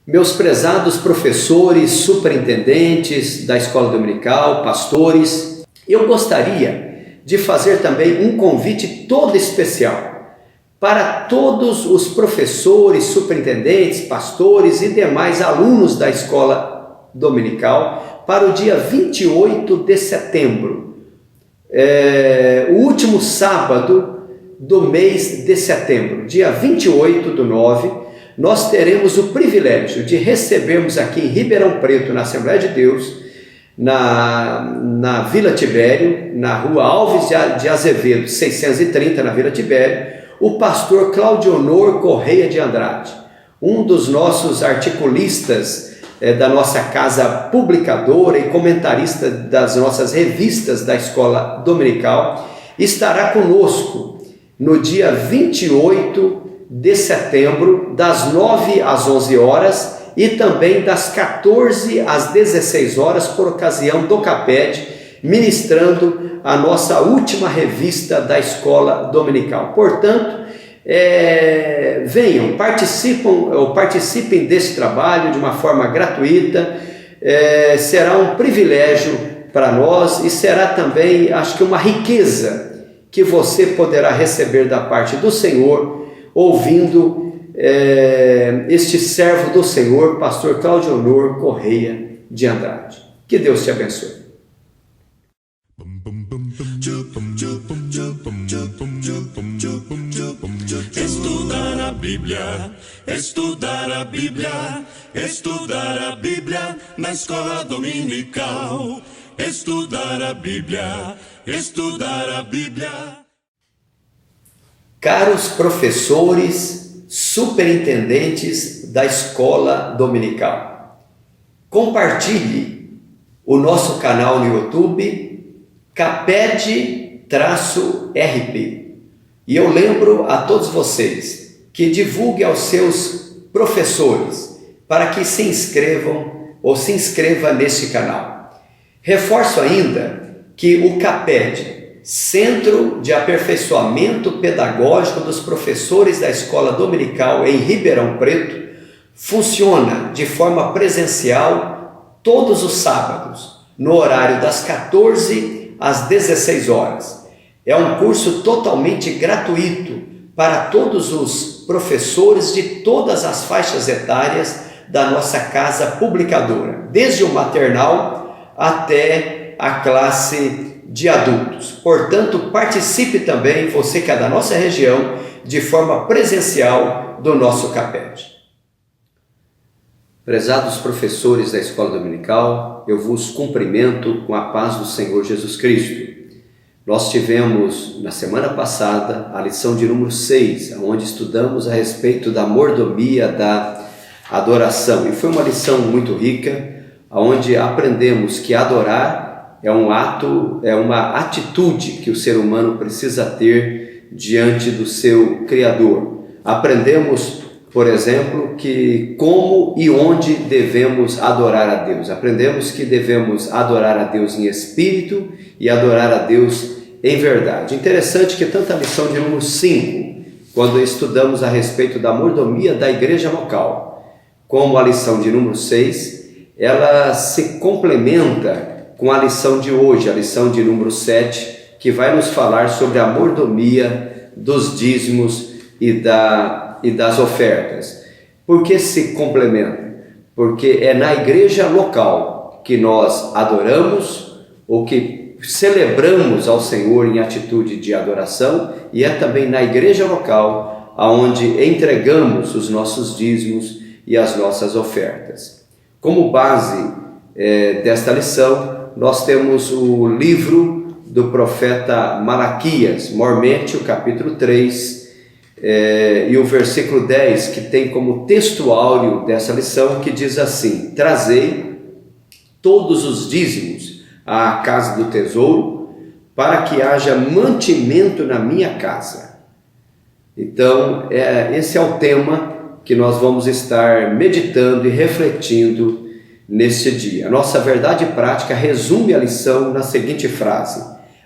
Meus prezados professores, superintendentes da escola dominical, pastores, eu gostaria de fazer também um convite todo especial para todos os professores, superintendentes, pastores e demais alunos da escola dominical para o dia 28 de setembro, o último sábado do mês de setembro, dia 28/9, nós teremos o privilégio de recebermos aqui em Ribeirão Preto, na Assembleia de Deus, na Vila Tibério, na rua Alves de Azevedo, 630, na Vila Tibério, o pastor Claudionor Correia de Andrade, um dos nossos articulistas da nossa casa publicadora e comentarista das nossas revistas da escola dominical, estará conosco no dia 28 de setembro, das 9 às 11 horas e também das 14 às 16 horas, por ocasião do CAPED, ministrando a nossa última revista da escola dominical. Portanto, venham, participem desse trabalho de uma forma gratuita, será um privilégio para nós e será também, acho que uma riqueza que você poderá receber da parte do Senhor, ouvindo este servo do Senhor, pastor Claudionor Correia de Andrade. Que Deus te abençoe. Estudar a Bíblia, estudar a Bíblia, estudar a Bíblia na escola dominical. Estudar a Bíblia, estudar a Bíblia. Caros professores, superintendentes da escola dominical, compartilhe o nosso canal no YouTube, CAPED-RP. E eu lembro a todos vocês que divulgue aos seus professores para que se inscrevam ou se inscreva neste canal. Reforço ainda que o CAPED, Centro de Aperfeiçoamento Pedagógico dos Professores da Escola Dominical em Ribeirão Preto, funciona de forma presencial todos os sábados, no horário das 14 às 16 horas. É um curso totalmente gratuito para todos os professores de todas as faixas etárias da nossa casa publicadora, desde o maternal até a classe de adultos. Portanto, participe também, você que é da nossa região, de forma presencial do nosso CAPED. Prezados professores da Escola Dominical, eu vos cumprimento com a paz do Senhor Jesus Cristo. Nós tivemos, na semana passada, a lição de número 6, onde estudamos a respeito da mordomia da adoração. E foi uma lição muito rica, onde aprendemos que adorar é um ato, é uma atitude que o ser humano precisa ter diante do seu Criador. Aprendemos, por exemplo, que como e onde devemos adorar a Deus. Aprendemos que devemos adorar a Deus em espírito e adorar a Deus em verdade. Interessante que tanto a lição de número 5, quando estudamos a respeito da mordomia da igreja local, como a lição de número 6, ela se complementa com a lição de hoje, a lição de número 7, que vai nos falar sobre a mordomia dos dízimos e das ofertas. Por que se complementa? Porque é na igreja local que nós adoramos, ou que celebramos ao Senhor em atitude de adoração, e é também na igreja local onde entregamos os nossos dízimos e as nossas ofertas. Como base desta lição, nós temos o livro do profeta Malaquias, mormente o capítulo 3, e o versículo 10, que tem como texto áureo dessa lição, que diz assim: trazei todos os dízimos à casa do tesouro, para que haja mantimento na minha casa. Então, esse é o tema que nós vamos estar meditando e refletindo neste dia. A nossa verdade prática resume a lição na seguinte frase: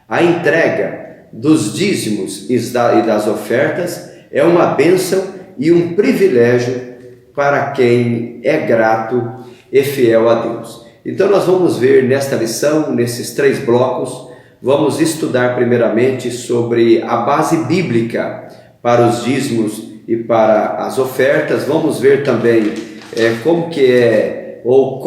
a entrega dos dízimos e das ofertas é uma bênção e um privilégio para quem é grato e fiel a Deus. Então nós vamos ver nesta lição, nesses 3 blocos, vamos estudar primeiramente sobre a base bíblica para os dízimos e para as ofertas. Vamos ver também como que é, ou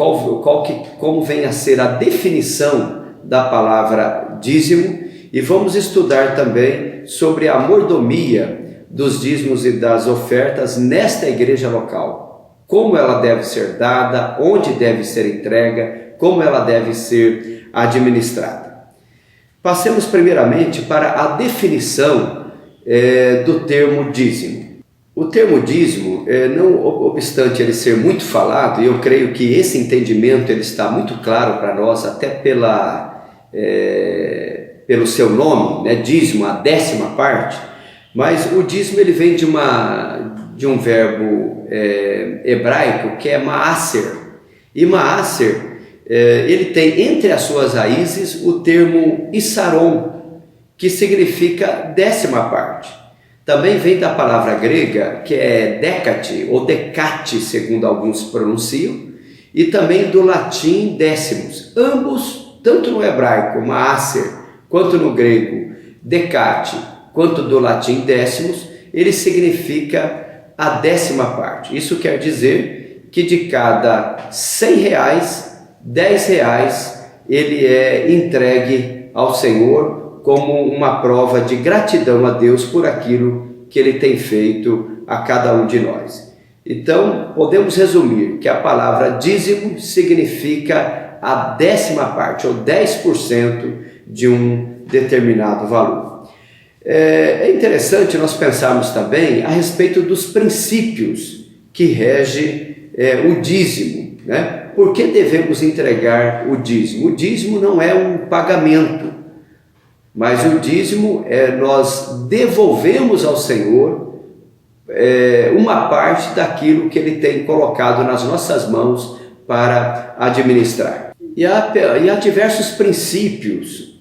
como vem a ser a definição da palavra dízimo, e vamos estudar também sobre a mordomia dos dízimos e das ofertas nesta igreja local. Como ela deve ser dada, onde deve ser entrega, como ela deve ser administrada. Passemos primeiramente para a definição do termo dízimo. O termo dízimo, não obstante ele ser muito falado, e eu creio que esse entendimento ele está muito claro para nós, até pelo seu nome, né? Dízimo, a 10ª parte, mas o dízimo ele vem de um verbo hebraico que é ma'aser, e ma'aser ele tem entre as suas raízes o termo isaron, que significa 10ª parte. Também vem da palavra grega que é décate ou decate, segundo alguns pronunciam, e também do latim décimos. Ambos, tanto no hebraico ma'aser, quanto no grego decate, quanto do latim décimos, ele significa a 10ª parte. Isso quer dizer que de cada R$100, R$10 ele é entregue ao Senhor como uma prova de gratidão a Deus por aquilo que Ele tem feito a cada um de nós. Então, podemos resumir que a palavra dízimo significa a 10ª parte, ou 10% de um determinado valor. É interessante nós pensarmos também a respeito dos princípios que regem o dízimo, né? Por que devemos entregar o dízimo? O dízimo não é um pagamento, mas o dízimo nós devolvemos ao Senhor uma parte daquilo que Ele tem colocado nas nossas mãos para administrar. E há diversos princípios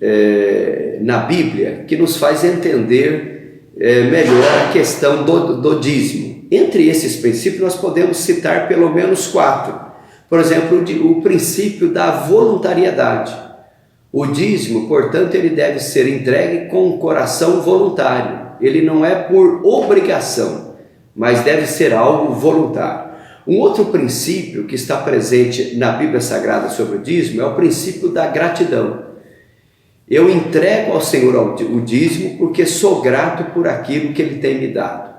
na Bíblia que nos faz entender melhor a questão do dízimo. Entre esses princípios nós podemos citar pelo menos 4. Por exemplo, o princípio da voluntariedade. O dízimo, portanto, ele deve ser entregue com um coração voluntário. Ele não é por obrigação, mas deve ser algo voluntário. Um outro princípio que está presente na Bíblia Sagrada sobre o dízimo é o princípio da gratidão. Eu entrego ao Senhor o dízimo porque sou grato por aquilo que Ele tem me dado.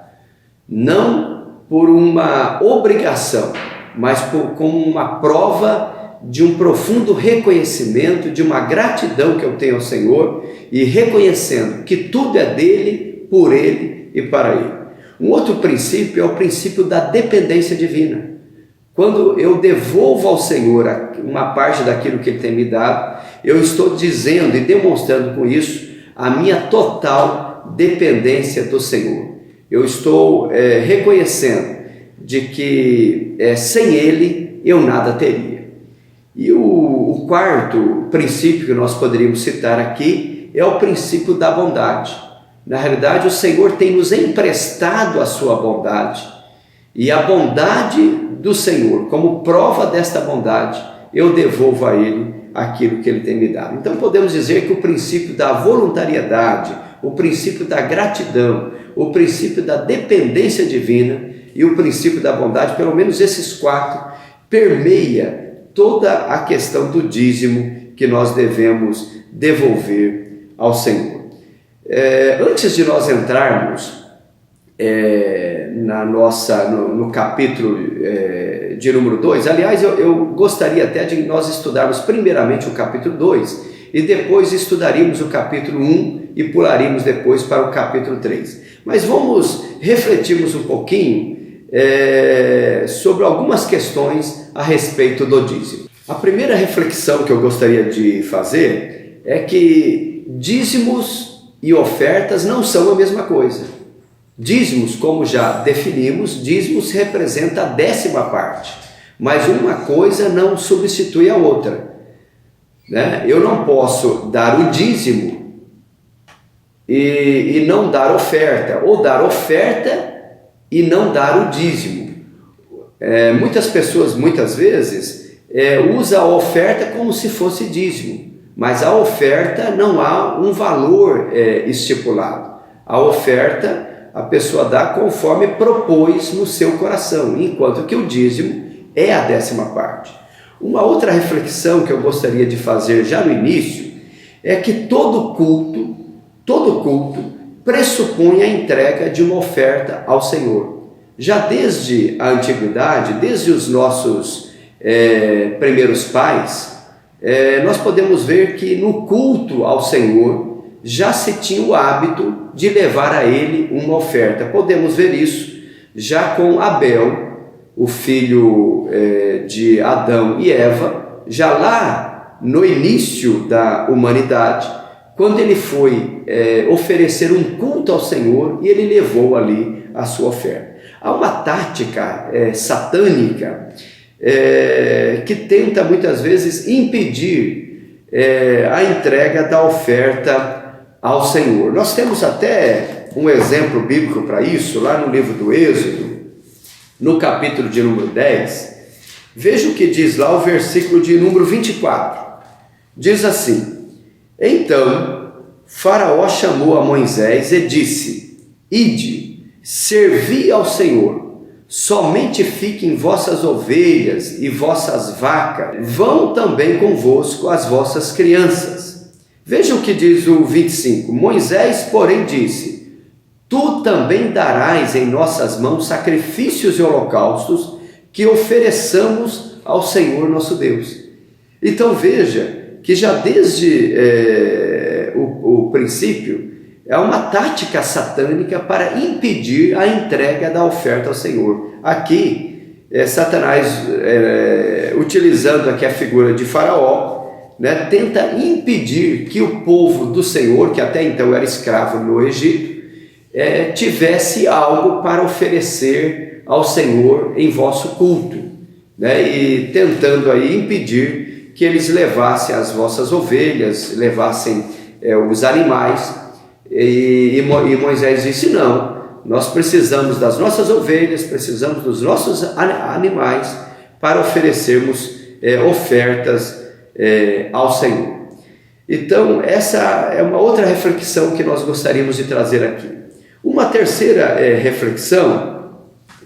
Não por uma obrigação, mas como uma prova de um profundo reconhecimento, de uma gratidão que eu tenho ao Senhor, e reconhecendo que tudo é dele, por Ele e para Ele. Um outro princípio é o princípio da dependência divina. Quando eu devolvo ao Senhor uma parte daquilo que Ele tem me dado, eu estou dizendo e demonstrando com isso a minha total dependência do Senhor. Eu estou reconhecendo de que sem Ele eu nada teria. E o quarto princípio que nós poderíamos citar aqui é o princípio da bondade. Na realidade, o Senhor tem nos emprestado a sua bondade, e a bondade do Senhor, como prova desta bondade, eu devolvo a Ele aquilo que Ele tem me dado. Então podemos dizer que o princípio da voluntariedade, o princípio da gratidão, o princípio da dependência divina e o princípio da bondade, pelo menos esses 4, permeia toda a questão do dízimo que nós devemos devolver ao Senhor. Antes de nós entrarmos no capítulo de número 2, aliás, eu gostaria até de nós estudarmos primeiramente o capítulo 2 e depois estudaríamos o capítulo 1 e pularíamos depois para o capítulo 3. Mas vamos refletirmos um pouquinho sobre algumas questões a respeito do dízimo. A primeira reflexão que eu gostaria de fazer é que dízimos e ofertas não são a mesma coisa. Dízimos, como já definimos, dízimos representa a 10ª parte, mas uma coisa não substitui a outra, né? Eu não posso dar o dízimo e não dar oferta, ou dar oferta e não dar o dízimo. Muitas pessoas, muitas vezes, usam a oferta como se fosse dízimo, mas a oferta não há um valor estipulado. A oferta a pessoa dá conforme propôs no seu coração, enquanto que o dízimo é a 10ª parte. Uma outra reflexão que eu gostaria de fazer já no início é que todo culto pressupõe a entrega de uma oferta ao Senhor. Já desde a antiguidade, desde os nossos primeiros pais, nós podemos ver que no culto ao Senhor já se tinha o hábito de levar a Ele uma oferta. Podemos ver isso já com Abel, o filho de Adão e Eva, já lá no início da humanidade, quando ele foi oferecer um culto ao Senhor e ele levou ali a sua oferta. Há uma tática satânica que tenta muitas vezes impedir a entrega da oferta ao Senhor. Nós temos até um exemplo bíblico para isso, lá no livro do Êxodo, no capítulo de número 10, veja o que diz lá o versículo de número 24. Diz assim: Então Faraó chamou a Moisés e disse: Ide, servi ao Senhor, somente fiquem vossas ovelhas e vossas vacas, vão também convosco as vossas crianças. Veja o que diz o 25. Moisés, porém, disse: Tu também darás em nossas mãos sacrifícios e holocaustos que ofereçamos ao Senhor nosso Deus. Então veja que já desde o princípio é uma tática satânica para impedir a entrega da oferta ao Senhor. Aqui, Satanás, utilizando aqui a figura de Faraó, tenta impedir que o povo do Senhor, que até então era escravo no Egito, tivesse algo para oferecer ao Senhor em vosso culto, e tentando aí impedir que eles levassem as vossas ovelhas, levassem os animais, e Moisés disse: não, nós precisamos das nossas ovelhas, precisamos dos nossos animais para oferecermos ofertas ao Senhor. Então essa é uma outra reflexão que nós gostaríamos de trazer aqui. Uma terceira reflexão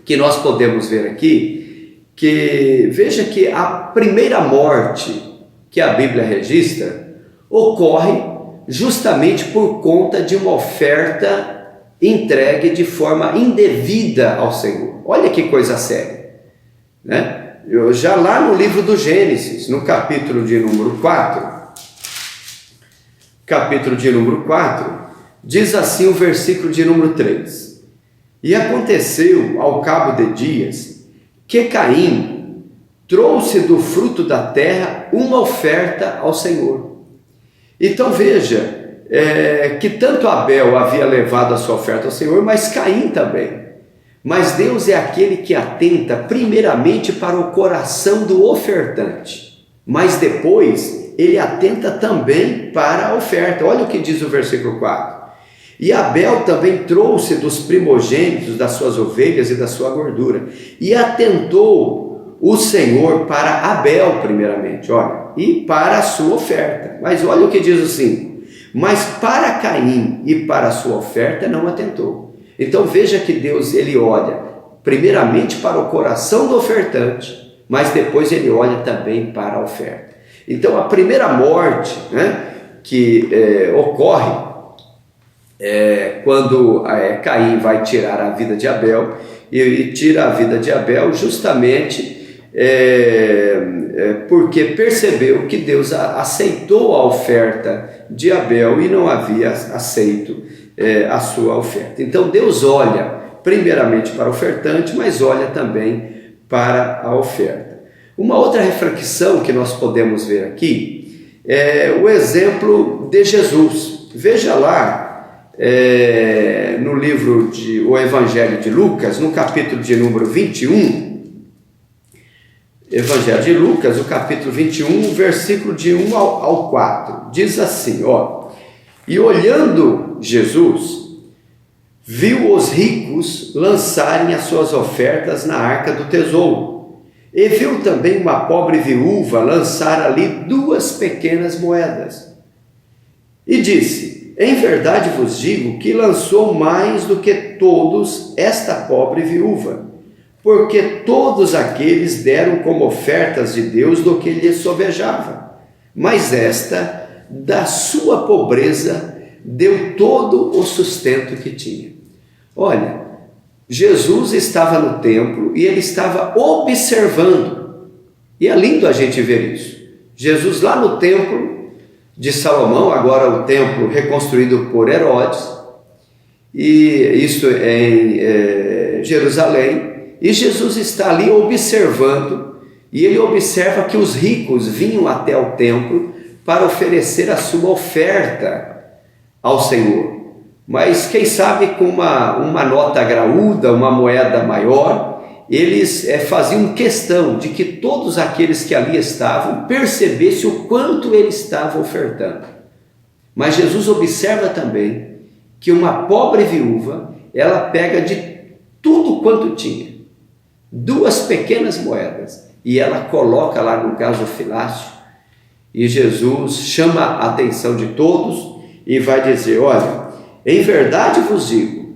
que nós podemos ver aqui, que veja que a primeira morte que a Bíblia registra ocorre justamente por conta de uma oferta entregue de forma indevida ao Senhor. Olha que coisa séria, Já lá no livro do Gênesis, no capítulo de número 4, diz assim o versículo de número 3: E aconteceu ao cabo de dias que Caim trouxe do fruto da terra uma oferta ao Senhor. Então veja que tanto Abel havia levado a sua oferta ao Senhor, mas Caim também. Mas Deus é aquele que atenta primeiramente para o coração do ofertante, mas depois ele atenta também para a oferta. Olha o que diz o versículo 4: E Abel também trouxe dos primogênitos das suas ovelhas e da sua gordura, e atentou o Senhor para Abel primeiramente, e para a sua oferta. Mas olha o que diz assim: mas para Caim e para a sua oferta não atentou. Então veja que Deus, ele olha primeiramente para o coração do ofertante, mas depois ele olha também para a oferta. Então a primeira morte que ocorre quando Caim vai tirar a vida de Abel, e tira a vida de Abel justamente porque percebeu que Deus aceitou a oferta de Abel e não havia aceito a sua oferta. Então Deus olha primeiramente para o ofertante, mas olha também para a oferta. Uma outra reflexão que nós podemos ver aqui é o exemplo de Jesus. Veja lá no livro o Evangelho de Lucas, no capítulo de número 21, Evangelho de Lucas, o capítulo 21, versículo de 1 ao 4, diz assim: E olhando Jesus, viu os ricos lançarem as suas ofertas na arca do tesouro, e viu também uma pobre viúva lançar ali 2 pequenas moedas. E disse: em verdade vos digo que lançou mais do que todos esta pobre viúva, porque todos aqueles deram como ofertas de Deus do que lhes sobejava, mas esta, da sua pobreza, deu todo o sustento que tinha. Olha, Jesus estava no templo e ele estava observando, e é lindo a gente ver isso. Jesus lá no templo de Salomão, agora o templo reconstruído por Herodes, e isto em Jerusalém, e Jesus está ali observando, e ele observa que os ricos vinham até o templo para oferecer a sua oferta ao Senhor. Mas quem sabe com uma nota graúda, uma moeda maior, eles faziam questão de que todos aqueles que ali estavam percebessem o quanto ele estava ofertando. Mas Jesus observa também que uma pobre viúva, ela pega de tudo quanto tinha, 2 pequenas moedas, e ela coloca lá no gasofilácio, e Jesus chama a atenção de todos e vai dizer: olha, em verdade vos digo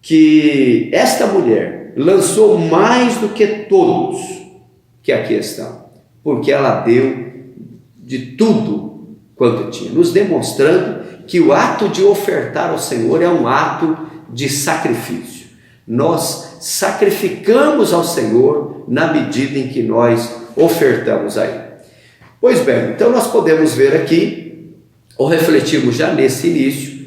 que esta mulher lançou mais do que todos que aqui estão, porque ela deu de tudo quanto tinha, nos demonstrando que o ato de ofertar ao Senhor é um ato de sacrifício. Nós sacrificamos ao Senhor na medida em que nós ofertamos a Ele. Pois bem, então nós podemos ver aqui, ou refletimos já nesse início,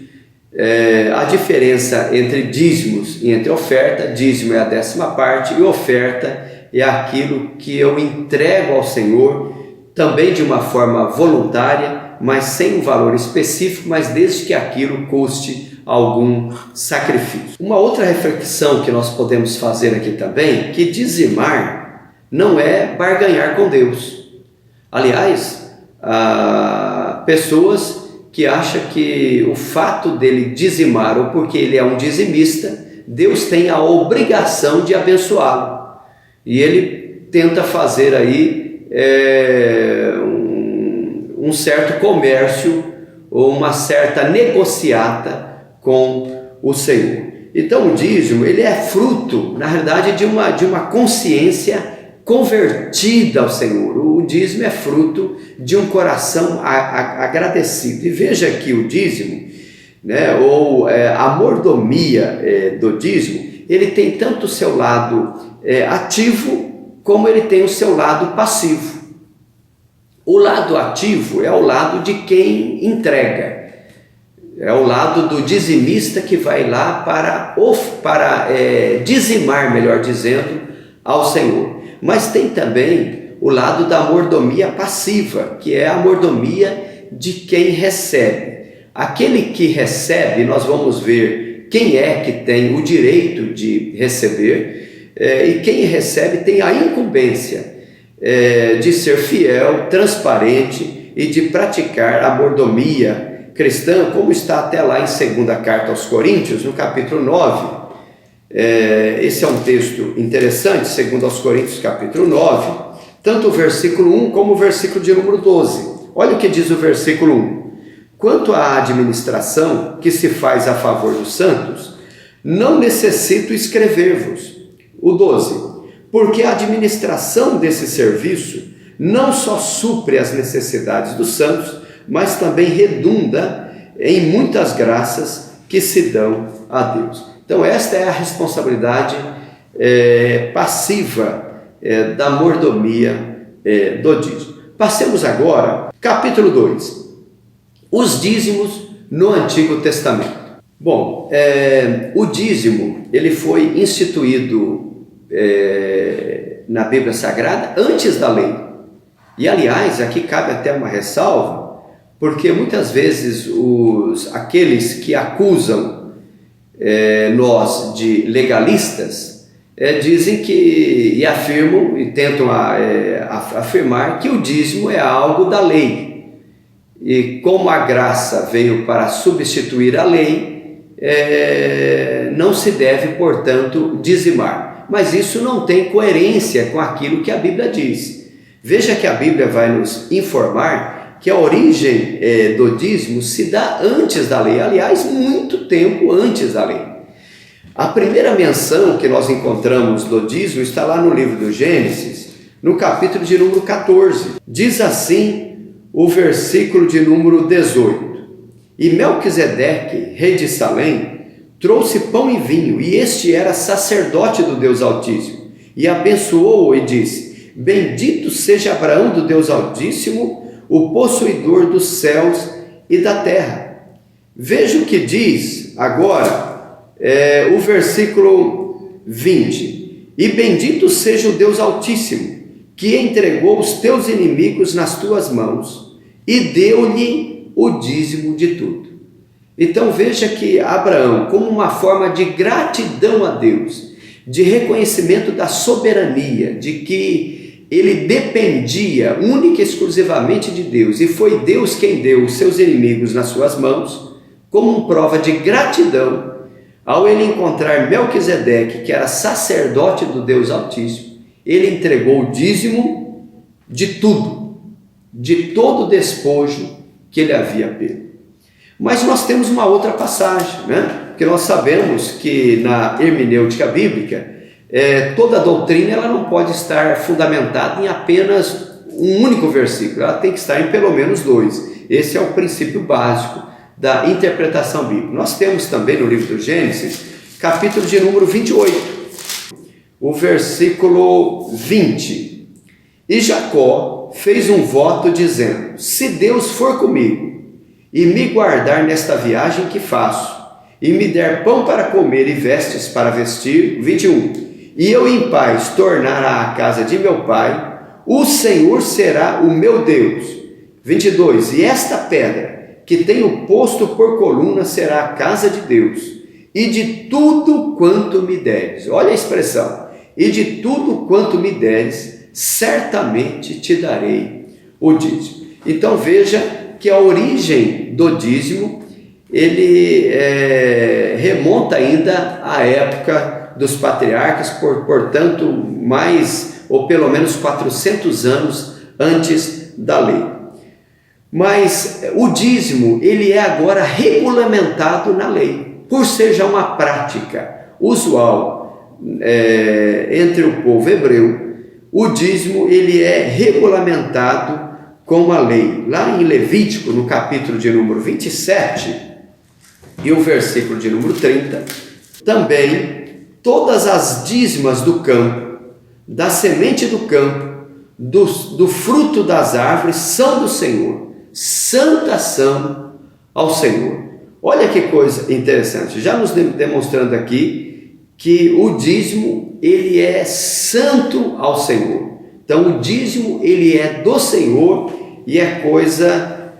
a diferença entre dízimos e entre oferta. Dízimo é a 10ª parte e oferta é aquilo que eu entrego ao Senhor, também de uma forma voluntária, mas sem um valor específico, mas desde que aquilo custe algum sacrifício. Uma outra reflexão que nós podemos fazer aqui também, que dizimar não é barganhar com Deus. Aliás, pessoas que acham que o fato dele dizimar, ou porque ele é um dizimista, Deus tem a obrigação de abençoá-lo. E ele tenta fazer aí um certo comércio ou uma certa negociata com o Senhor. Então o dízimo, ele é fruto, na realidade, de uma consciência convertida ao Senhor. O dízimo é fruto de um coração agradecido. E veja que o dízimo, né, ou a mordomia do dízimo, ele tem tanto o seu lado ativo, como ele tem o seu lado passivo. O lado ativo é o lado de quem entrega, é o lado do dizimista que vai lá para dizimar, melhor dizendo, ao Senhor. Mas tem também o lado da mordomia passiva, que é a mordomia de quem recebe. Aquele que recebe, nós vamos ver quem é que tem o direito de receber, e quem recebe tem a incumbência de ser fiel, transparente e de praticar a mordomia cristã, como está até lá em 2ª carta aos Coríntios, no capítulo 9. Esse é um texto interessante, 2 aos Coríntios, capítulo 9, tanto o versículo 1 como o versículo de número 12. Olha o que diz o versículo 1. Quanto à administração que se faz a favor dos santos, não necessito escrever-vos. O 12. Porque a administração desse serviço não só supre as necessidades dos santos, mas também redunda em muitas graças que se dão a Deus. Então esta é a responsabilidade passiva da mordomia do dízimo. Passemos agora, capítulo 2, os dízimos no Antigo Testamento. Bom, o dízimo ele foi instituído na Bíblia Sagrada antes da lei. E aliás, aqui cabe até uma ressalva, porque muitas vezes aqueles que acusam nós de legalistas dizem que, e afirmam e tentam afirmar que o dízimo é algo da lei, e como a graça veio para substituir a lei, não se deve, portanto, dizimar. Mas isso não tem coerência com aquilo que a Bíblia diz. Veja que a Bíblia vai nos informar que a origem do dízimo se dá antes da lei, aliás, muito tempo antes da lei. A primeira menção que nós encontramos do dízimo está lá no livro do Gênesis, no capítulo de número 14. Diz assim o versículo de número 18. E Melquisedeque, rei de Salém, trouxe pão e vinho, e este era sacerdote do Deus Altíssimo, e abençoou-o e disse: Bendito seja Abraão do Deus Altíssimo, o possuidor dos céus e da terra. Veja o que diz agora o versículo 20. E bendito seja o Deus Altíssimo, que entregou os teus inimigos nas tuas mãos, e deu-lhe o dízimo de tudo. Então veja que Abraão, como uma forma de gratidão a Deus, de reconhecimento da soberania, de que ele dependia única e exclusivamente de Deus, e foi Deus quem deu os seus inimigos nas suas mãos, como prova de gratidão, ao ele encontrar Melquisedeque, que era sacerdote do Deus Altíssimo, ele entregou o dízimo de tudo, de todo o despojo que ele havia pego. Mas nós temos uma outra passagem, né? Porque nós sabemos que na hermenêutica bíblica, toda doutrina ela não pode estar fundamentada em apenas um único versículo, ela tem que estar em pelo menos 2. Esse é o princípio básico da interpretação bíblica. Nós temos também no livro do Gênesis, capítulo de número 28, o versículo 20. E Jacó fez um voto dizendo: se Deus for comigo e me guardar nesta viagem que faço, e me der pão para comer e vestes para vestir, 21, e eu em paz tornar à casa de meu pai, o Senhor será o meu Deus. 22, e esta pedra que tenho posto por coluna será a casa de Deus, e de tudo quanto me deres, olha a expressão, e de tudo quanto me deres, certamente te darei o dízimo. Então veja que a origem do dízimo, ele remonta ainda à época dos patriarcas, portanto, mais ou pelo menos 400 anos antes da lei. Mas o dízimo, ele é agora regulamentado na lei, por ser já uma prática usual entre o povo hebreu. O dízimo, ele é regulamentado com a lei. Lá em Levítico, no capítulo de número 27 e o versículo de número 30, também todas as dízimas do campo, da semente do campo, do fruto das árvores são do Senhor, santas são ao Senhor. Olha que coisa interessante, já nos demonstrando aqui que o dízimo, ele é santo ao Senhor. Então o dízimo, ele é do Senhor e é coisa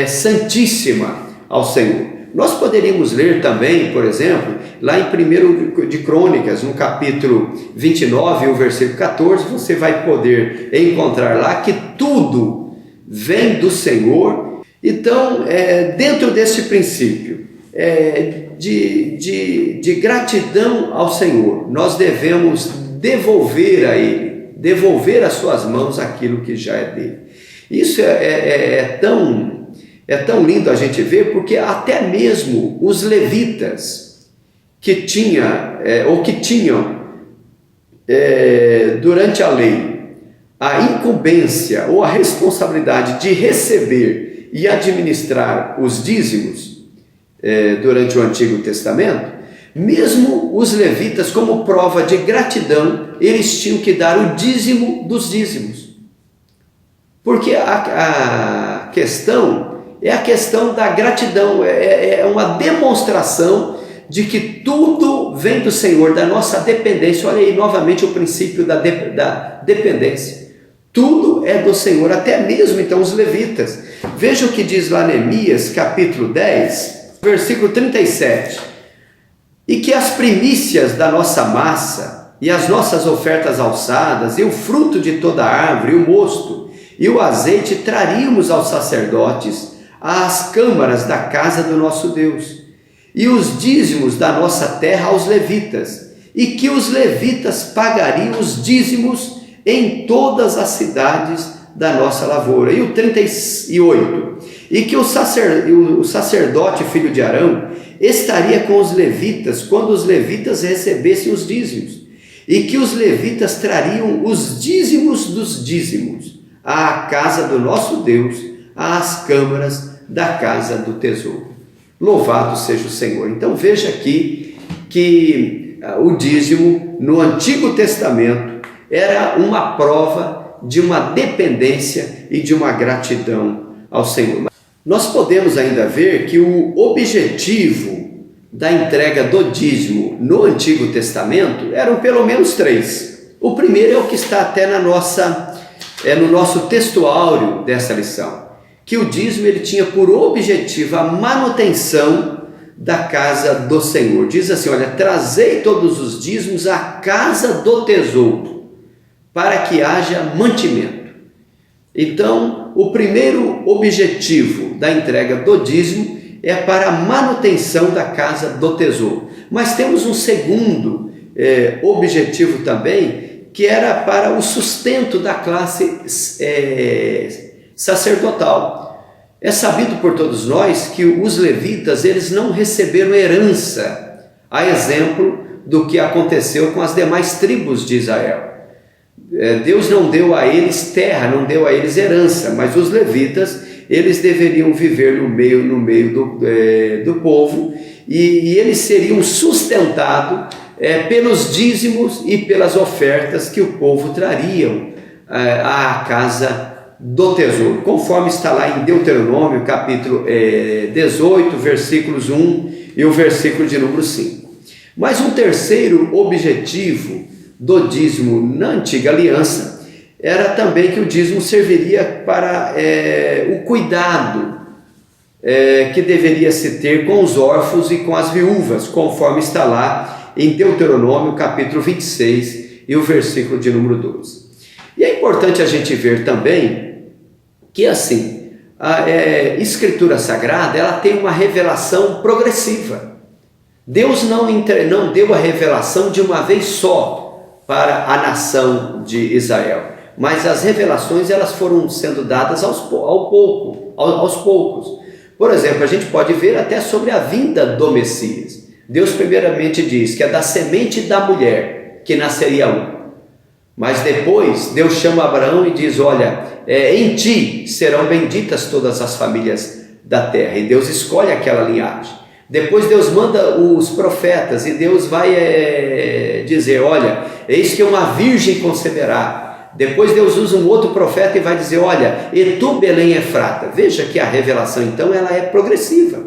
santíssima ao Senhor. Nós poderíamos ler também, por exemplo, lá em 1 de Crônicas, no capítulo 29, o versículo 14, você vai poder encontrar lá que tudo vem do Senhor. Então, dentro desse princípio de gratidão ao Senhor, nós devemos devolver a Ele, devolver às suas mãos aquilo que já é dele. Isso é tão lindo a gente ver, porque até mesmo os levitas que tinham durante a lei a incumbência ou a responsabilidade de receber e administrar os dízimos durante o Antigo Testamento, mesmo os levitas, como prova de gratidão, eles tinham que dar o dízimo dos dízimos. Porque a questão é a questão da gratidão, é uma demonstração de que tudo vem do Senhor, da nossa dependência. Olha aí novamente o princípio da dependência. Tudo é do Senhor, até mesmo então os levitas. Veja o que diz lá Neemias, capítulo 10, versículo 37. E que as primícias da nossa massa, e as nossas ofertas alçadas, e o fruto de toda a árvore, e o mosto, e o azeite traríamos aos sacerdotes às câmaras da casa do nosso Deus. e os dízimos da nossa terra aos levitas, e que os levitas pagariam os dízimos em todas as cidades da nossa lavoura. E o 38, e que o sacerdote filho de Arão estaria com os levitas quando os levitas recebessem os dízimos, e que os levitas trariam os dízimos dos dízimos à casa do nosso Deus, às câmaras da casa do tesouro. Louvado seja o Senhor. Então veja aqui que o dízimo no Antigo Testamento era uma prova de uma dependência e de uma gratidão ao Senhor. Nós podemos ainda ver que o objetivo da entrega do dízimo no Antigo Testamento eram pelo menos 3. O primeiro é o que está até no nosso textuário dessa lição, que o dízimo ele tinha por objetivo a manutenção da casa do Senhor. Diz assim, olha, trazei todos os dízimos à casa do tesouro, para que haja mantimento. Então, o primeiro objetivo da entrega do dízimo é para a manutenção da casa do tesouro. Mas temos um segundo objetivo também, que era para o sustento da classe sacerdotal. É sabido por todos nós que os levitas eles não receberam herança, a exemplo do que aconteceu com as demais tribos de Israel. Deus não deu a eles terra, não deu a eles herança, mas os levitas eles deveriam viver no meio do povo e eles seriam sustentados pelos dízimos e pelas ofertas que o povo trariam à casa do tesouro, conforme está lá em Deuteronômio capítulo 18, versículos 1 e o versículo de número 5. Mas um terceiro objetivo do dízimo na antiga aliança era também que o dízimo serviria para o cuidado que deveria se ter com os órfãos e com as viúvas, conforme está lá em Deuteronômio capítulo 26 e o versículo de número 12. E é importante a gente ver também que assim, a Escritura Sagrada ela tem uma revelação progressiva. Deus não deu a revelação de uma vez só para a nação de Israel, mas as revelações elas foram sendo dadas aos poucos. Por exemplo, a gente pode ver até sobre a vinda do Messias. Deus primeiramente diz que é da semente da mulher que nasceria um. Mas depois Deus chama Abraão e diz, olha, em ti serão benditas todas as famílias da terra. E Deus escolhe aquela linhagem. Depois Deus manda os profetas e Deus vai dizer, olha, eis que uma virgem conceberá. Depois Deus usa um outro profeta e vai dizer, olha, e tu Belém Efrata. Veja que a revelação então ela é progressiva.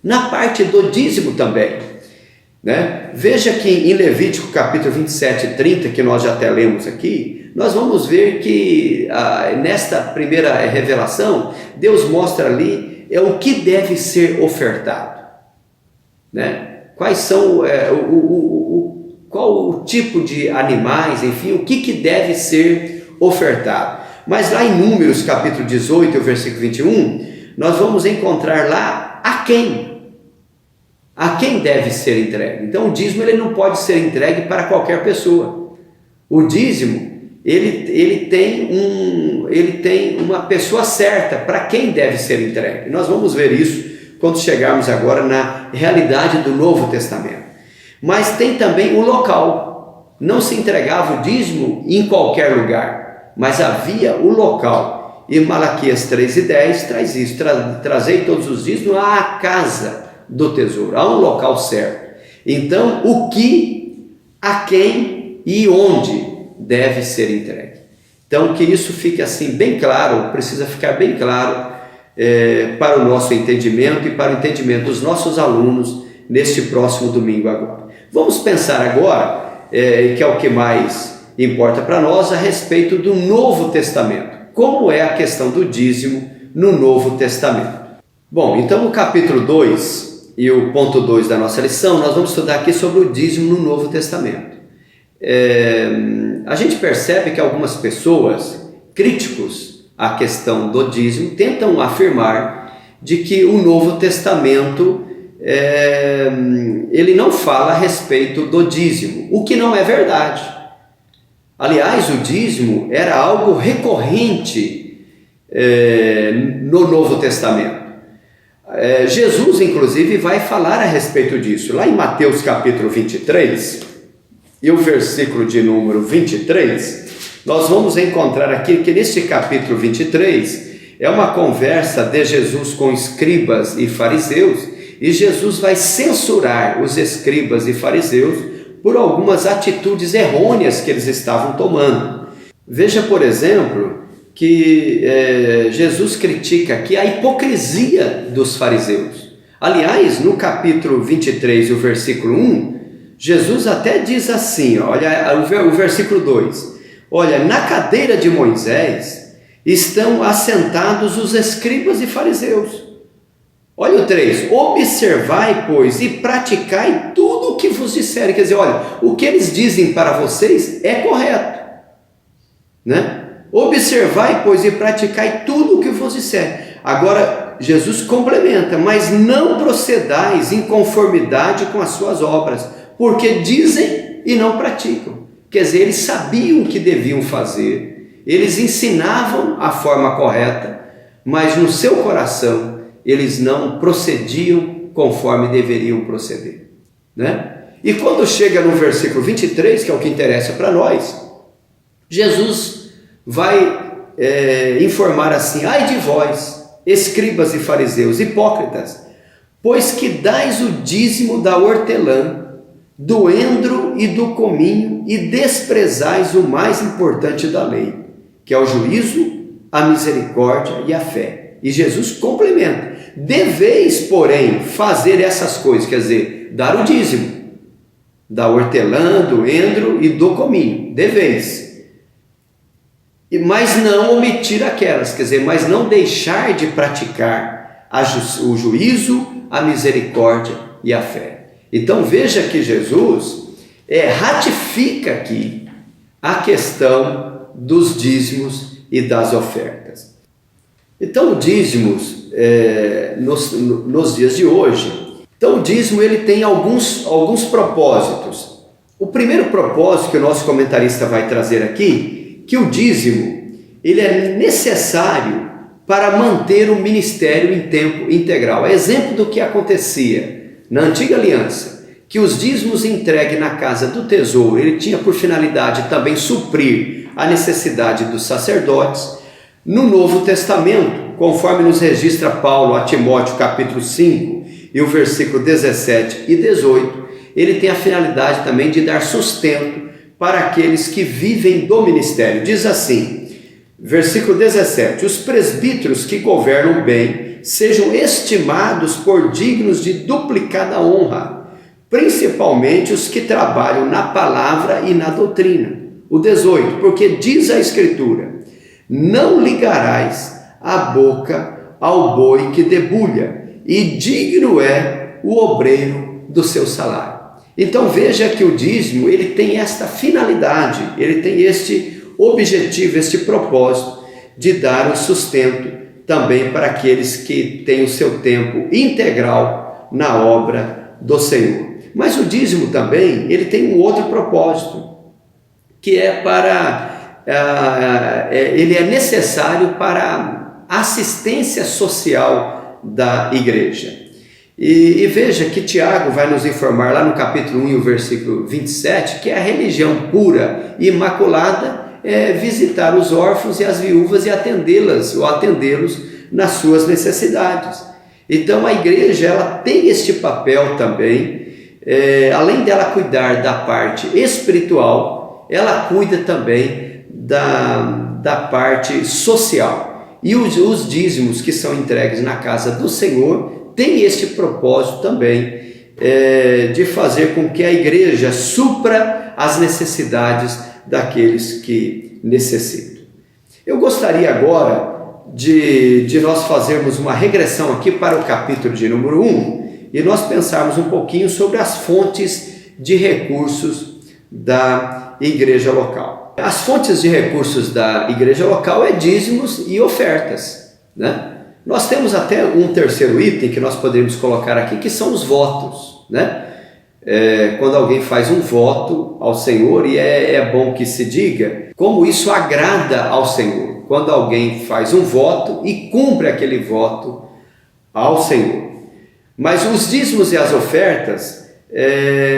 Na parte do dízimo também, né? Veja que em Levítico capítulo 27 e 30, que nós já até lemos aqui, nós vamos ver que nesta primeira revelação, Deus mostra ali o que deve ser ofertado, né? Quais são, qual o tipo de animais, enfim, o que deve ser ofertado. Mas lá em Números capítulo 18, versículo 21, nós vamos encontrar lá a quem deve ser entregue. Então o dízimo ele não pode ser entregue para qualquer pessoa. O dízimo ele tem uma pessoa certa para quem deve ser entregue. Nós vamos ver isso quando chegarmos agora na realidade do Novo Testamento. Mas tem também o local. Não se entregava o dízimo em qualquer lugar, mas havia o local. E Malaquias 3:10 traz isso, trazei todos os dízimos à casa do tesouro, a um local certo. Então, o que, a quem e onde deve ser entregue. Então, que isso fique assim bem claro, precisa ficar bem claro para o nosso entendimento e para o entendimento dos nossos alunos neste próximo domingo agora. Vamos pensar agora, que é o que mais importa para nós, a respeito do Novo Testamento. Como é a questão do dízimo no Novo Testamento? Bom, então no capítulo 2 e o ponto 2 da nossa lição, nós vamos estudar aqui sobre o dízimo no Novo Testamento. A gente percebe que algumas pessoas, críticos à questão do dízimo, tentam afirmar de que o Novo Testamento ele não fala a respeito do dízimo, o que não é verdade. Aliás, o dízimo era algo recorrente no Novo Testamento. Jesus, inclusive, vai falar a respeito disso. Lá em Mateus capítulo 23, e o versículo de número 23, nós vamos encontrar aqui que neste capítulo 23 é uma conversa de Jesus com escribas e fariseus, e Jesus vai censurar os escribas e fariseus por algumas atitudes errôneas que eles estavam tomando. Veja, por exemplo, que Jesus critica aqui a hipocrisia dos fariseus. Aliás, no capítulo 23, o versículo 1, Jesus até diz assim, olha o versículo 2, olha, na cadeira de Moisés estão assentados os escribas e fariseus. Olha o 3, observai, pois, e praticai tudo o que vos disserem. Quer dizer, olha, o que eles dizem para vocês é correto, né? Observai, pois, e praticai tudo o que vos disser. Agora, Jesus complementa, mas não procedais em conformidade com as suas obras, porque dizem e não praticam. Quer dizer, eles sabiam o que deviam fazer, eles ensinavam a forma correta, mas no seu coração eles não procediam conforme deveriam proceder, né? E quando chega no versículo 23, que é o que interessa para nós, Jesus vai informar assim: ai de vós, escribas e fariseus, hipócritas, pois que dais o dízimo da hortelã, do endro e do cominho, e desprezais o mais importante da lei, que é o juízo, a misericórdia e a fé. E Jesus complementa: deveis, porém, fazer essas coisas, quer dizer, dar o dízimo da hortelã, do endro e do cominho, deveis, mas não omitir aquelas, quer dizer, mas não deixar de praticar o juízo, a misericórdia e a fé. Então veja que Jesus ratifica aqui a questão dos dízimos e das ofertas. Então o dízimos nos dias de hoje, então o dízimo ele tem alguns propósitos. O primeiro propósito que o nosso comentarista vai trazer aqui, que o dízimo ele é necessário para manter o ministério em tempo integral. É exemplo do que acontecia na antiga aliança, que os dízimos entregues na casa do tesouro, ele tinha por finalidade também suprir a necessidade dos sacerdotes. No Novo Testamento, conforme nos registra Paulo a Timóteo capítulo 5 e o versículo 17 e 18, ele tem a finalidade também de dar sustento para aqueles que vivem do ministério. Diz assim, versículo 17, os presbíteros que governam bem sejam estimados por dignos de duplicada honra, principalmente os que trabalham na palavra e na doutrina. O 18, porque diz a Escritura, não ligarás a boca ao boi que debulha, e digno é o obreiro do seu salário. Então veja que o dízimo ele tem esta finalidade, ele tem este objetivo, este propósito de dar o sustento também para aqueles que têm o seu tempo integral na obra do Senhor. Mas o dízimo também ele tem um outro propósito, que é ele é necessário para a assistência social da igreja. E veja que Tiago vai nos informar lá no capítulo 1 e o versículo 27, que a religião pura e imaculada é visitar os órfãos e as viúvas e atendê-las ou atendê-los nas suas necessidades. Então a igreja ela tem este papel também, além dela cuidar da parte espiritual, ela cuida também da parte social. E os dízimos que são entregues na casa do Senhor tem este propósito também de fazer com que a igreja supra as necessidades daqueles que necessitam. Eu gostaria agora de nós fazermos uma regressão aqui para o capítulo de número 1 e nós pensarmos um pouquinho sobre as fontes de recursos da igreja local. As fontes de recursos da igreja local é dízimos e ofertas, né? Nós temos até um terceiro item que nós poderíamos colocar aqui, que são os votos, né? Quando alguém faz um voto ao Senhor, e é bom que se diga como isso agrada ao Senhor, quando alguém faz um voto e cumpre aquele voto ao Senhor. Mas os dízimos e as ofertas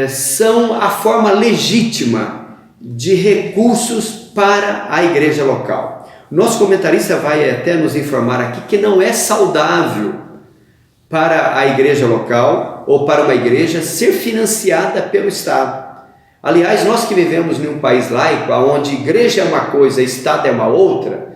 são a forma legítima de recursos para a igreja local. Nosso comentarista vai até nos informar aqui que não é saudável para a igreja local ou para uma igreja ser financiada pelo Estado. Aliás, nós que vivemos em um país laico, onde igreja é uma coisa, Estado é uma outra,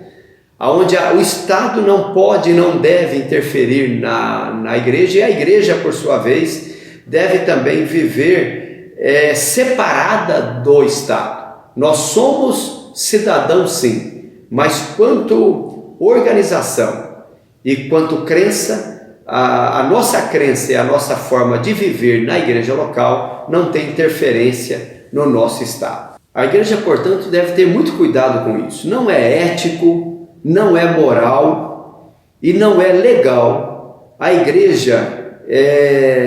onde o Estado não pode e não deve interferir na igreja, e a igreja, por sua vez, deve também viver separada do Estado. Nós somos cidadãos, sim, mas quanto organização e quanto crença, a nossa crença e a nossa forma de viver na igreja local não tem interferência no nosso Estado. A igreja, portanto, deve ter muito cuidado com isso. Não é ético, não é moral e não é legal a igreja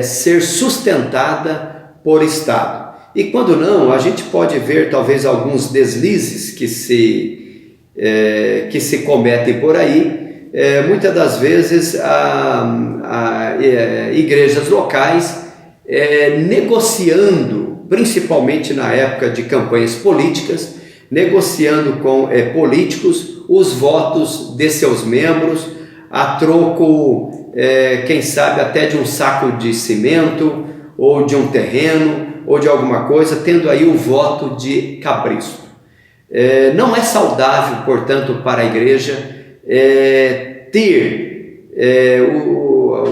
ser sustentada por Estado. E quando não, a gente pode ver talvez alguns deslizes que se cometem por aí. Muitas das vezes igrejas locais negociando, principalmente na época de campanhas políticas, negociando com políticos os votos de seus membros a troco, quem sabe até de um saco de cimento ou de um terreno ou de alguma coisa, tendo aí o voto de cabresto. Não é saudável, portanto, para a igreja ter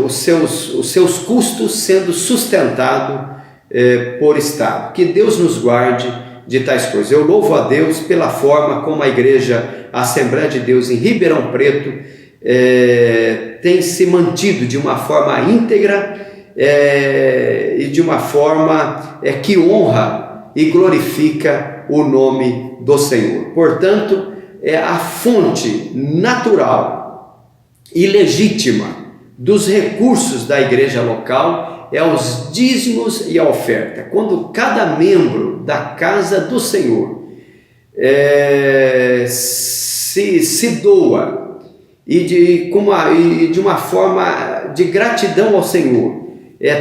os seus custos sendo sustentado por Estado. Que Deus nos guarde de tais coisas. Eu louvo a Deus pela forma como a igreja Assembleia de Deus em Ribeirão Preto tem se mantido de uma forma íntegra e de uma forma que honra e glorifica o nome do Senhor. Portanto, a fonte natural e legítima dos recursos da igreja local os dízimos e a oferta. Quando cada membro da casa do Senhor se doa e de uma forma de gratidão ao Senhor,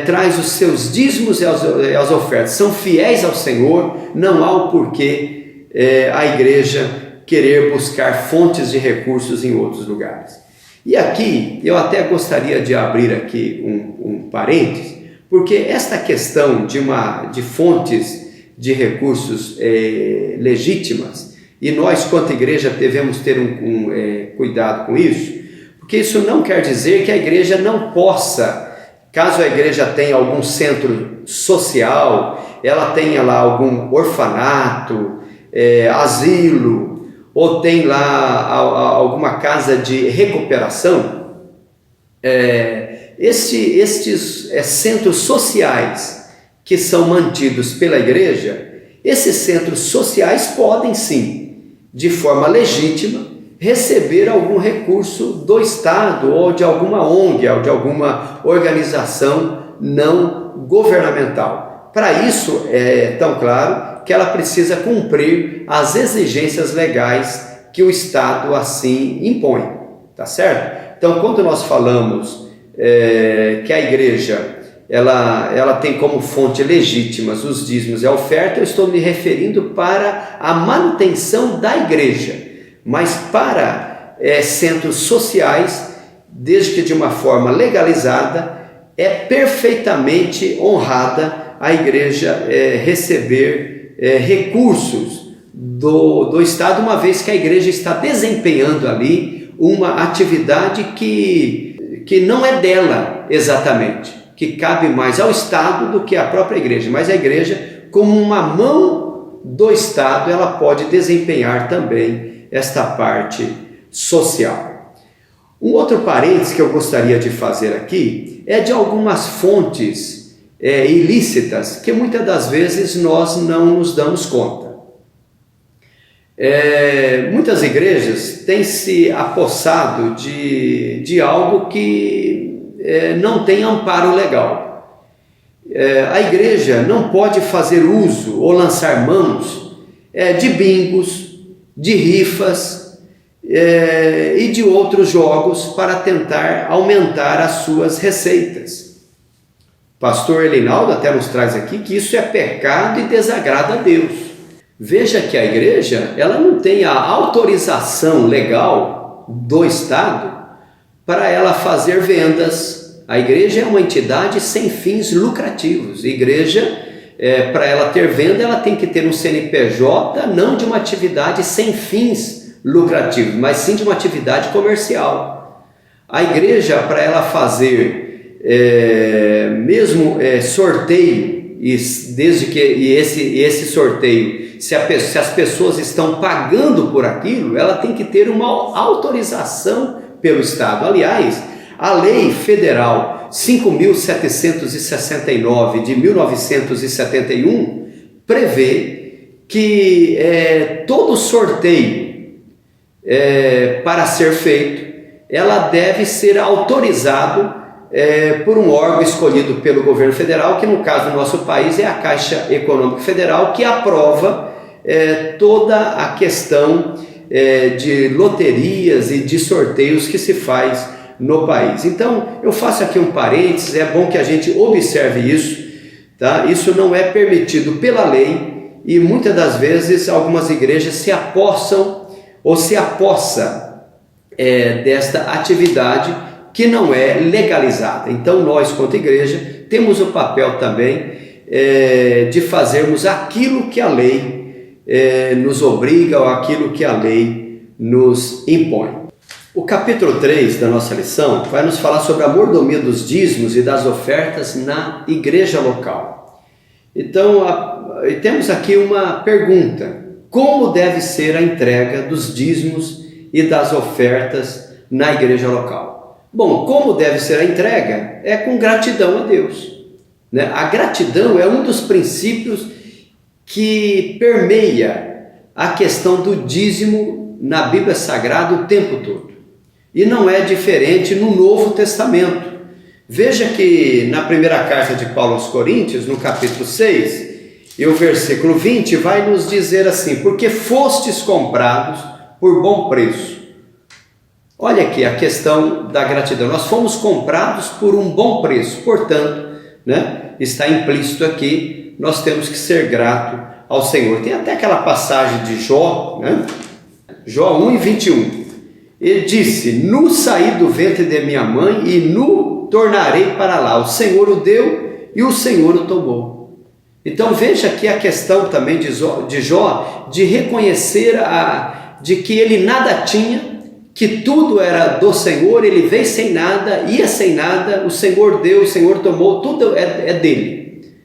traz os seus dízimos e as ofertas, são fiéis ao Senhor, não há o porquê a igreja querer buscar fontes de recursos em outros lugares. E aqui eu até gostaria de abrir aqui um parênteses, porque esta questão de fontes de recursos legítimas, e nós quanto igreja devemos ter cuidado com isso, porque isso não quer dizer que a igreja não possa, caso a igreja tenha algum centro social, ela tenha lá algum orfanato, asilo, ou tem lá alguma casa de recuperação, estes centros sociais que são mantidos pela igreja, esses centros sociais podem sim, de forma legítima, receber algum recurso do Estado ou de alguma ONG, ou de alguma organização não governamental. Para isso, é tão claro que ela precisa cumprir as exigências legais que o Estado assim impõe, tá certo? Então, quando nós falamos que a igreja ela tem como fonte legítimas os dízimos e a oferta, eu estou me referindo para a manutenção da igreja, mas para centros sociais, desde que de uma forma legalizada, é perfeitamente honrada a igreja receber recursos do Estado, uma vez que a igreja está desempenhando ali uma atividade que não é dela exatamente, que cabe mais ao Estado do que à própria igreja, mas a igreja, como uma mão do Estado, ela pode desempenhar também esta parte social. Um outro parênteses que eu gostaria de fazer aqui é de algumas fontes ilícitas que muitas das vezes nós não nos damos conta. Muitas igrejas têm se apossado de algo que não tem amparo legal. A igreja não pode fazer uso ou lançar mãos de bingos, de rifas e de outros jogos para tentar aumentar as suas receitas. Pastor Elinaldo até nos traz aqui que isso é pecado e desagrada a Deus. Veja que a igreja ela não tem a autorização legal do Estado para ela fazer vendas. A igreja é uma entidade sem fins lucrativos. A igreja, para ela ter venda, ela tem que ter um CNPJ, não de uma atividade sem fins lucrativos, mas sim de uma atividade comercial. A igreja, para ela fazer sorteio, desde que esse sorteio, se as pessoas estão pagando por aquilo, ela tem que ter uma autorização pelo Estado. Aliás, a Lei Federal 5.769 de 1971 prevê que todo sorteio para ser feito, ela deve ser autorizado por um órgão escolhido pelo governo federal, que no caso do nosso país é a Caixa Econômica Federal, que aprova toda a questão de loterias e de sorteios que se faz no país. Então, eu faço aqui um parênteses, é bom que a gente observe isso, tá? Isso não é permitido pela lei e muitas das vezes algumas igrejas se apossam ou se apossa desta atividade que não é legalizada. Então, nós, quanto igreja, temos o papel também de fazermos aquilo que a lei nos obriga ou aquilo que a lei nos impõe. O capítulo 3 da nossa lição vai nos falar sobre a mordomia dos dízimos e das ofertas na igreja local. Então, temos aqui uma pergunta: como deve ser a entrega dos dízimos e das ofertas na igreja local? Bom, como deve ser a entrega? É com gratidão a Deus, né? A gratidão é um dos princípios que permeia a questão do dízimo na Bíblia Sagrada o tempo todo. E não é diferente no Novo Testamento. Veja que na primeira carta de Paulo aos Coríntios, no capítulo 6, e o versículo 20 vai nos dizer assim: porque fostes comprados por bom preço. Olha aqui a questão da gratidão. Nós fomos comprados por um bom preço, portanto, né, está implícito aqui, nós temos que ser grato ao Senhor. Tem até aquela passagem de Jó, né? Jó 1:21. Ele disse: nu saí do ventre de minha mãe e nu tornarei para lá. O Senhor o deu e o Senhor o tomou. Então veja aqui a questão também de Jó, de reconhecer de que ele nada tinha, que tudo era do Senhor, ele veio sem nada, ia sem nada, o Senhor deu, o Senhor tomou, tudo é dele.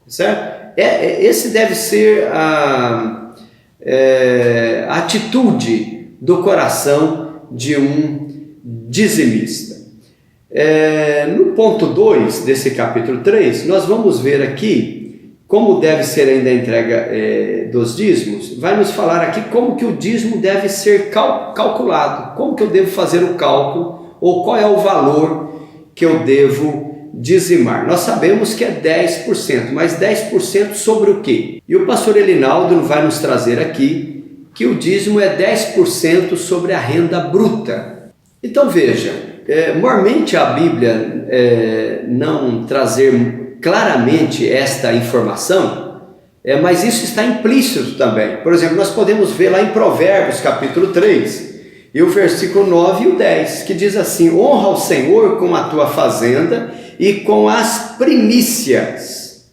Certo? Esse deve ser a atitude do coração de um dizimista. No ponto 2 desse capítulo 3, nós vamos ver aqui como deve ser ainda a entrega dos dízimos. Vai nos falar aqui como que o dízimo deve ser calculado, como que eu devo fazer o cálculo, ou qual é o valor que eu devo dizimar. Nós sabemos que é 10%, mas 10% sobre o quê? E o pastor Elinaldo vai nos trazer aqui que o dízimo é 10% sobre a renda bruta. Então veja, normalmente a Bíblia não trazer claramente esta informação, mas isso está implícito também. Por exemplo, nós podemos ver lá em Provérbios capítulo 3, e o versículo 9 e o 10, que diz assim: honra o Senhor com a tua fazenda e com as primícias.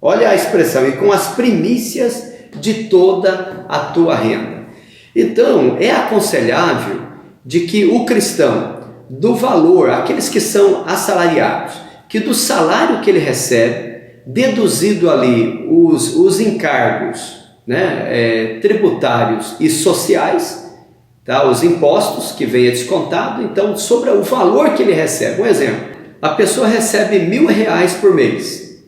Olha a expressão: e com as primícias de toda a tua renda. Então, é aconselhável de que o cristão, do valor, aqueles que são assalariados, que do salário que ele recebe, deduzido ali os encargos, né, tributários e sociais, tá, os impostos que vem descontado, então sobre o valor que ele recebe. Um exemplo: a pessoa recebe R$1.000 por mês,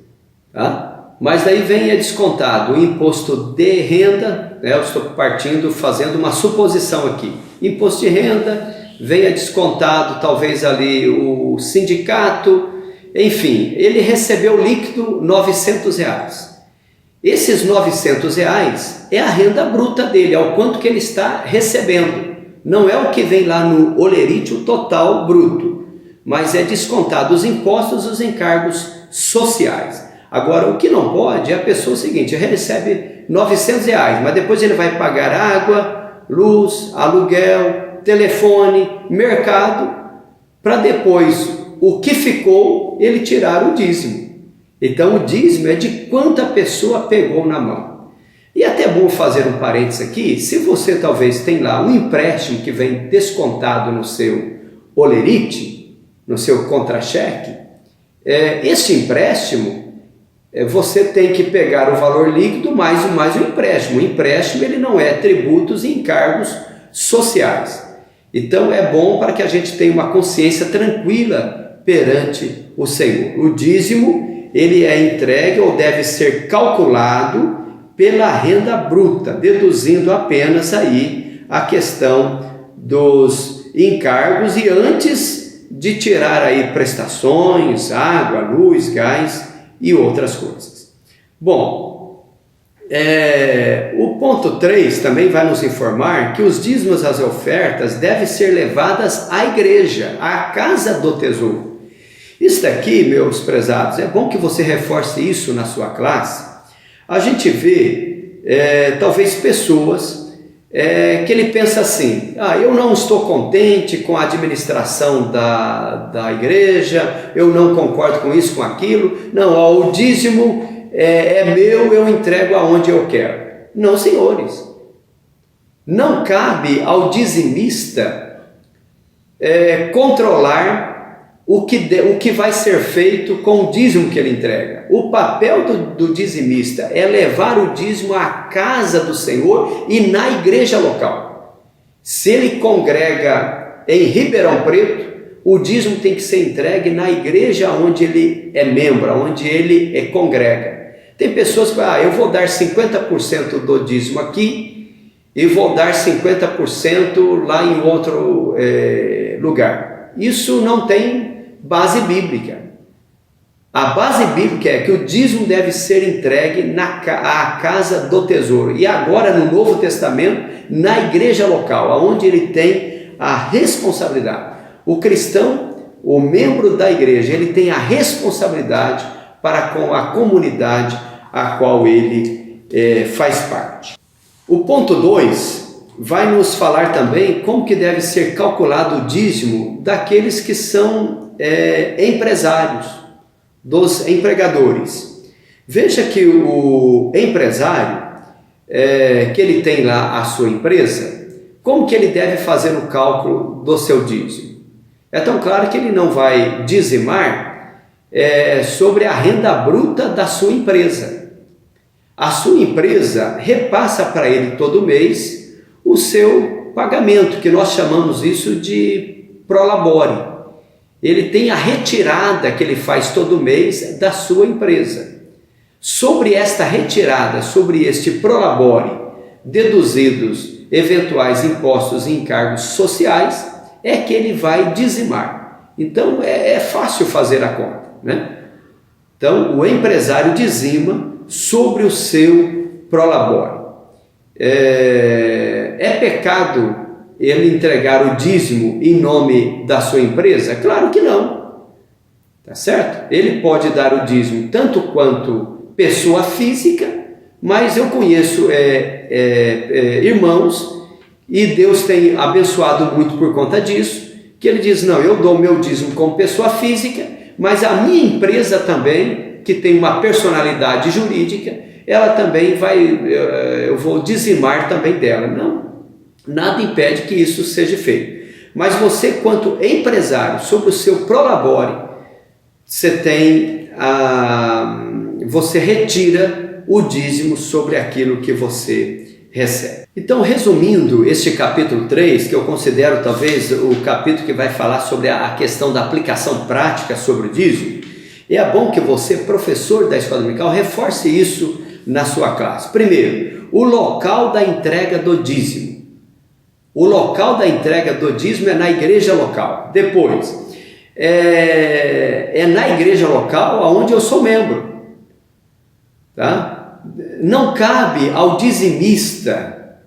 tá? mas daí vem descontado o imposto de renda, né? Eu estou fazendo uma suposição aqui. Imposto de renda, venha descontado talvez ali o sindicato, enfim, ele recebeu líquido R$900. Esses R$900 é a renda bruta dele, é o quanto que ele está recebendo. Não é o que vem lá no holerite, o total bruto, mas é descontado os impostos e os encargos sociais. Agora, o que não pode é a pessoa seguinte, ele recebe R$900, mas depois ele vai pagar água, luz, aluguel, telefone, mercado, para depois, o que ficou, ele tirar o dízimo. Então, o dízimo é de quanto a pessoa pegou na mão. E até bom fazer um parênteses aqui, se você talvez tem lá um empréstimo que vem descontado no seu holerite, no seu contra-cheque, este empréstimo, você tem que pegar o valor líquido mais o empréstimo. O empréstimo ele não é tributos e encargos sociais. Então é bom para que a gente tenha uma consciência tranquila perante o Senhor. O dízimo ele é entregue ou deve ser calculado pela renda bruta, deduzindo apenas aí a questão dos encargos e antes de tirar aí prestações, água, luz, gás e outras coisas. Bom, o ponto 3 também vai nos informar que os dízimos e as ofertas devem ser levadas à igreja, à casa do tesouro. Isso daqui, meus prezados, é bom que você reforce isso na sua classe. A gente vê, talvez, pessoas que ele pensa assim, eu não estou contente com a administração da igreja, eu não concordo com isso, com aquilo, não, o dízimo é meu, eu entrego aonde eu quero. Não, senhores, não cabe ao dizimista controlar o que vai ser feito com o dízimo que ele entrega. O papel do dizimista é levar o dízimo à casa do Senhor e na igreja local. Se ele congrega em Ribeirão Preto, o dízimo tem que ser entregue na igreja onde ele é membro, onde ele congrega. Tem pessoas que eu vou dar 50% do dízimo aqui e vou dar 50% lá em outro lugar. Isso não tem base bíblica. A base bíblica é que o dízimo deve ser entregue à casa do tesouro. E agora no Novo Testamento, na igreja local, onde ele tem a responsabilidade. O cristão, o membro da igreja, ele tem a responsabilidade para com a comunidade a qual ele faz parte. O ponto 2 vai nos falar também como que deve ser calculado o dízimo daqueles que são empresários, dos empregadores. Veja que o empresário, que ele tem lá a sua empresa, como que ele deve fazer o cálculo do seu dízimo? É tão claro que ele não vai dizimar sobre a renda bruta da sua empresa. A sua empresa repassa para ele todo mês o seu pagamento, que nós chamamos isso de prolabore. Ele tem a retirada que ele faz todo mês da sua empresa. Sobre esta retirada, sobre este prolabore, deduzidos eventuais impostos e encargos sociais, é que ele vai dizimar. Então é fácil fazer a conta, né? Então o empresário dizima sobre o seu prolabore. É pecado ele entregar o dízimo em nome da sua empresa? Claro que não, tá certo? Ele pode dar o dízimo tanto quanto pessoa física, mas eu conheço irmãos, e Deus tem abençoado muito por conta disso, que ele diz, não, eu dou meu dízimo como pessoa física, mas a minha empresa também, que tem uma personalidade jurídica, ela também eu vou dizimar também dela. Não, nada impede que isso seja feito. Mas você, quanto empresário, sobre o seu prolabore, você retira o dízimo sobre aquilo que você recebe. Então, resumindo este capítulo 3, que eu considero talvez o capítulo que vai falar sobre a questão da aplicação prática sobre o dízimo, E é bom que você, professor da escola dominical, reforce isso na sua classe. Primeiro, o local da entrega do dízimo. O local da entrega do dízimo é na igreja local. Depois, é na igreja local onde eu sou membro. Tá? Não cabe ao dizimista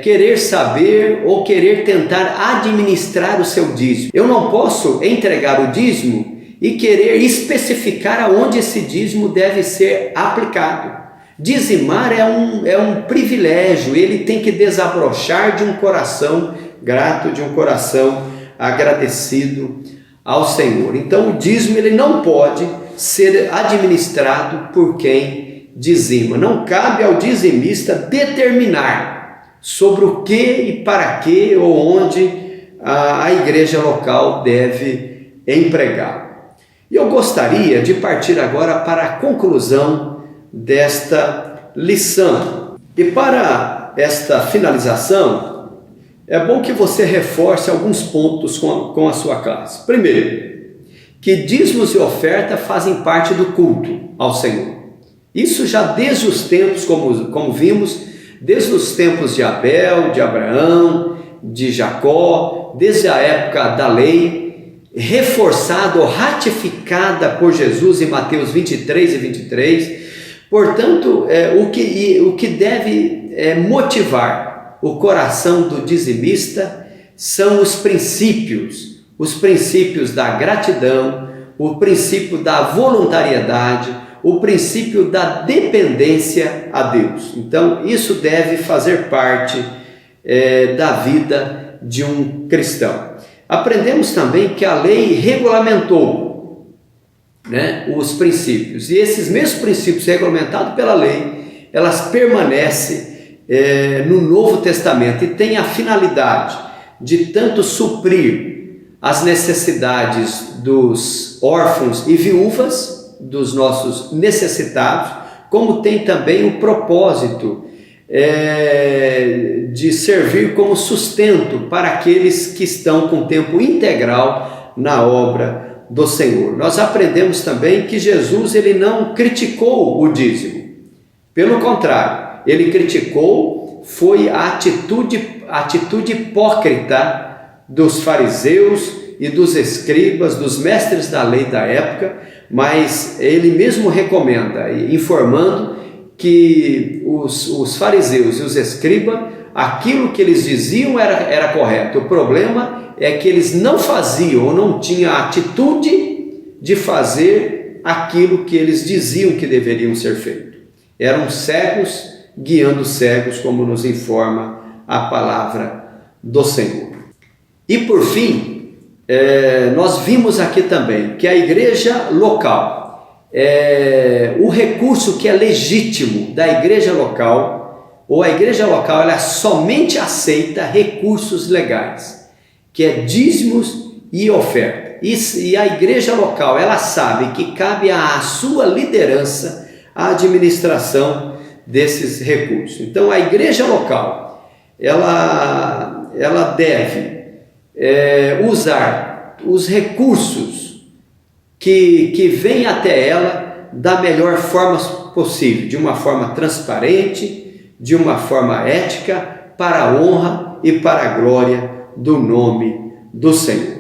querer saber ou querer tentar administrar o seu dízimo. Eu não posso entregar o dízimo e querer especificar aonde esse dízimo deve ser aplicado. Dizimar é um privilégio, ele tem que desabrochar de um coração grato, de um coração agradecido ao Senhor. Então o dízimo ele não pode ser administrado por quem dizima. Não cabe ao dizimista determinar sobre o que e para que ou onde a igreja local deve empregar. E eu gostaria de partir agora para a conclusão desta lição. E para esta finalização, é bom que você reforce alguns pontos com a sua classe. Primeiro, que dízimos e oferta fazem parte do culto ao Senhor. Isso já desde os tempos, como vimos, desde os tempos de Abel, de Abraão, de Jacó, desde a época da lei, reforçada ou ratificada por Jesus em Mateus 23 e 23. Portanto, o que deve motivar o coração do dizimista são os princípios da gratidão, o princípio da voluntariedade, o princípio da dependência a Deus. Então, isso deve fazer parte da vida de um cristão. Aprendemos também que a lei regulamentou, os princípios, e esses mesmos princípios regulamentados pela lei, elas permanecem no Novo Testamento e têm a finalidade de tanto suprir as necessidades dos órfãos e viúvas, dos nossos necessitados, como tem também o propósito de servir como sustento para aqueles que estão com tempo integral na obra do Senhor. Nós aprendemos também que Jesus ele não criticou o dízimo. Pelo contrário, ele criticou foi a atitude hipócrita dos fariseus e dos escribas, dos mestres da lei da época, mas ele mesmo recomenda, informando que os fariseus e os escribas, aquilo que eles diziam era correto. O problema é que eles não faziam ou não tinham a atitude de fazer aquilo que eles diziam que deveriam ser feito. Eram cegos guiando cegos, como nos informa a palavra do Senhor. E por fim, nós vimos aqui também que a igreja local, o recurso que é legítimo da igreja local, ou a igreja local, ela somente aceita recursos legais, que é dízimos e oferta. E a igreja local, ela sabe que cabe à sua liderança a administração desses recursos. Então a igreja local, ela deve usar os recursos que vem até ela da melhor forma possível, de uma forma transparente, de uma forma ética, para a honra e para a glória do nome do Senhor.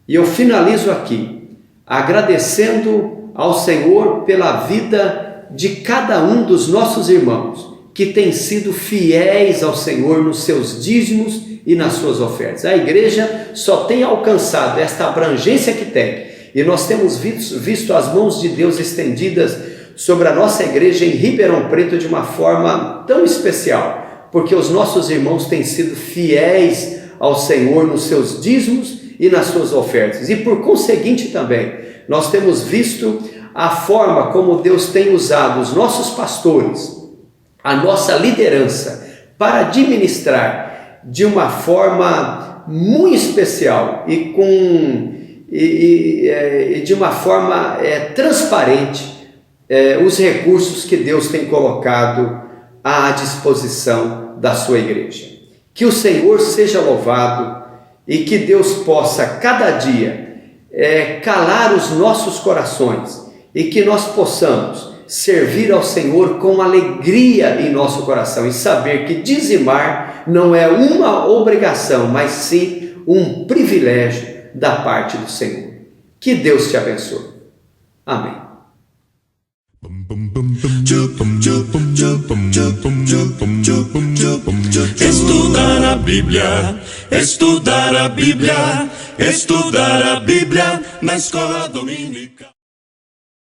E eu finalizo aqui agradecendo ao Senhor pela vida de cada um dos nossos irmãos que têm sido fiéis ao Senhor nos seus dízimos e nas suas ofertas. A igreja só tem alcançado esta abrangência que tem, e nós temos visto as mãos de Deus estendidas sobre a nossa igreja em Ribeirão Preto de uma forma tão especial, porque os nossos irmãos têm sido fiéis ao Senhor nos seus dízimos e nas suas ofertas. E por conseguinte também, nós temos visto a forma como Deus tem usado os nossos pastores, a nossa liderança, para administrar de uma forma muito especial e de uma forma transparente os recursos que Deus tem colocado à disposição da sua igreja. Que o Senhor seja louvado e que Deus possa cada dia calar os nossos corações e que nós possamos servir ao Senhor com alegria em nosso coração e saber que dizimar não é uma obrigação, mas sim um privilégio da parte do Senhor. Que Deus te abençoe. Amém. Estudar a Bíblia, estudar a Bíblia, estudar a Bíblia na escola dominical.